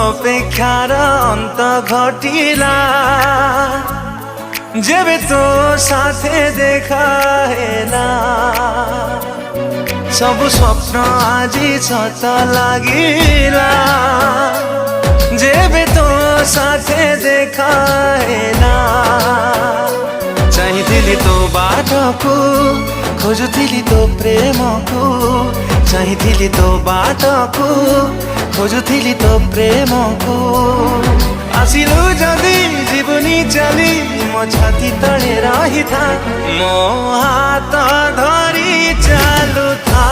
अपेक्षार अंत घटिला जेबे तो साथे देखा हेला सब स्वप्न आजी सत लागिला जेबे तो साथे देखा हेला चाहिथिली तो बाटको खोजुथिली तो प्रेमको चाहिथिली तो बाटको खोजुथिली तो प्रेमको आसिलु जदि जीवनी चली मो छाती तले रही था मो हाथ धरी चालू था।